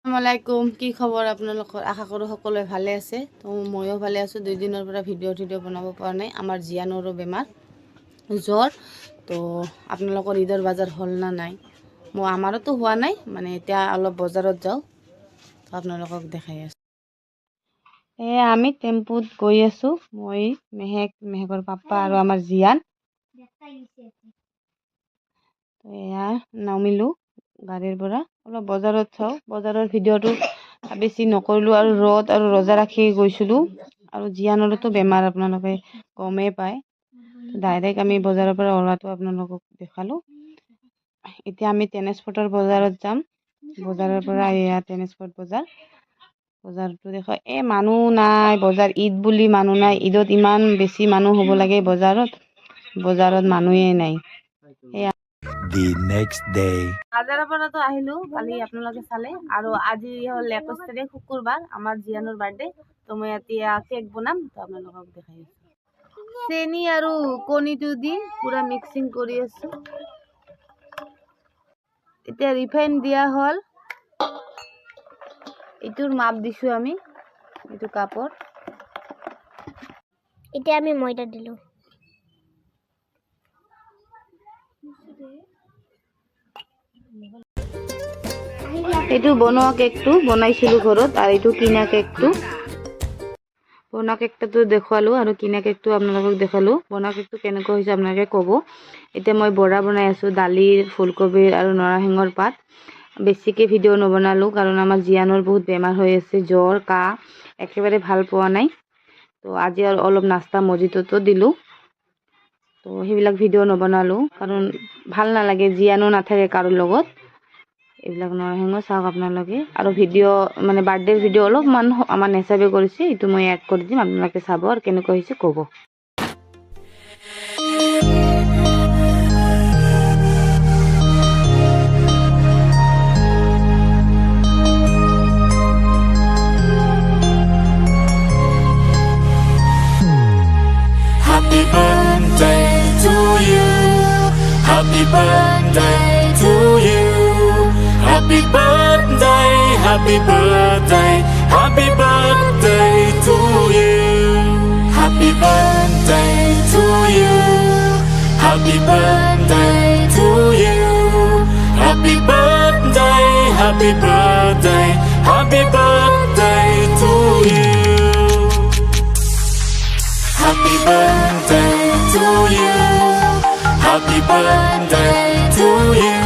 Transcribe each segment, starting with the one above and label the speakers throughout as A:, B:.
A: আসসালামাইকুম, কি খবৰ আপোনালোকৰ? আশা কৰোঁ সকলোৱে ভালে আছে। তো ময়ো ভালে আছোঁ। 2 দিনৰ পৰা ভিডিঅ' বনাব পৰা নাই। আমাৰ জিয়ানৰো বেমাৰ, জ্বৰ। তো আপোনালোকৰ ঈদৰ বজাৰ হ'ল না নাই? আমাৰোতো হোৱা নাই, মানে এতিয়া অলপ বজাৰত যাওঁ, তো আপোনালোকক দেখাই আছোঁ। আমি টেম্পুত গৈ আছোঁ, মই মেহেকৰ পাপা আৰু আমাৰ জিয়ান। তো নামিলোঁ গাড়ীৰ পৰা, অলপ বজাৰত চাওঁ। বজাৰৰ ভিডিঅ'টো বেছি নকৰিলোঁ, আৰু ৰ'দ আৰু ৰোজা ৰাখি গৈছিলোঁ, আৰু জিয়ানৰোতো বেমাৰ আপোনালোকে গমেই পায়। ডাইৰেক্ট আমি বজাৰৰ পৰা ওলোৱাটো আপোনালোকক দেখালোঁ। এতিয়া আমি ট্ৰেন্সপৰ্টৰ বজাৰত যাম। বজাৰৰ পৰা এয়া ট্ৰেন্সপৰ্ট বজাৰটো দেখা। মানুহ নাই, বজাৰ ঈদ বুলি মানুহ নাই। ঈদত ইমান বেছি মানুহ হ'ব লাগে বজাৰত মানুহেই নাই।
B: The next day.
A: বাজাৰৰ পৰাতো আহিলোঁ, কালি আপোনালোকে চালে। আৰু আজি হ'ল 21 তাৰিখ, শুকুৰবাৰ, আমাৰ জিয়ানৰ বাৰ্থডে। তো মই এতিয়া কেক বনাম, তো আপোনালোকক দেখাই আছোঁ। চেনি আৰু কণীটো দি পুৰা মিক্সিং কৰি আছোঁ। এতিয়া ৰিফাইন দিয়া হ'ল, এইটোৰ মাপ দিছোঁ আমি, এইটো কাপৰ।
C: এতিয়া আমি ময়দা দিলোঁ।
A: এইটো বনোৱা কেকটো বনাইছিলোঁ ঘৰত, আৰু এইটো কিনা কেকটো। বনোৱা কেকটো দেখুৱালোঁ, আৰু কিনা কেকটো আপোনালোকক দেখালোঁ। বনোৱা কেকটো কেনেকুৱা হৈছে আপোনালোকে ক'ব। এতিয়া মই বৰা বনাই আছোঁ, দালিৰ, ফুলকবিৰ আৰু নৰসিংহৰ পাত। বেছিকৈ ভিডিঅ' নবনালোঁ, কাৰণ আমাৰ জিয়ানৰ বহুত বেমাৰ হৈ আছে, জ্বৰ, কাহ, একেবাৰে ভাল পোৱা নাই। তো আজি অলপ নাস্তা মজিততো দিলোঁ। তো সেইবিলাক ভিডিঅ' নবনালোঁ, কাৰণ ভাল নালাগে, জিয়ানো নাথাকে কাৰো লগত। এইবিলাক নৰসিংহ চাওক আপোনালোকে। আৰু মানে বাৰ্থডেৰ ভিডিঅ' অলপমান আমাৰ নেচাবে কৰিছে, এইটো মই এড কৰি দিম, আপোনালোকে চাব আৰু কেনেকুৱা হৈছে ক'ব।
B: Happy birthday to you. Happy birthday to you. Happy birthday, happy birthday, happy birthday to you. Happy birthday to you. Happy birthday to you. Happy birthday, happy birthday, happy birthday to you. Happy birthday to you. Happy birthday to you.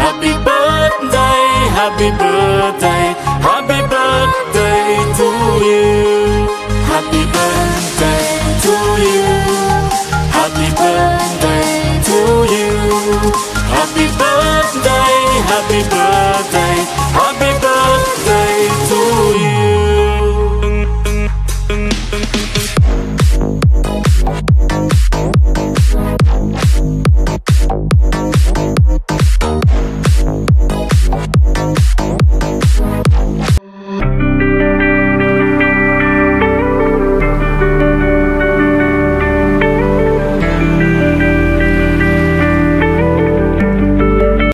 B: Happy birthday, happy birthday, happy birthday to you. Happy birthday to you. Happy birthday to you. Happy birthday, happy birthday.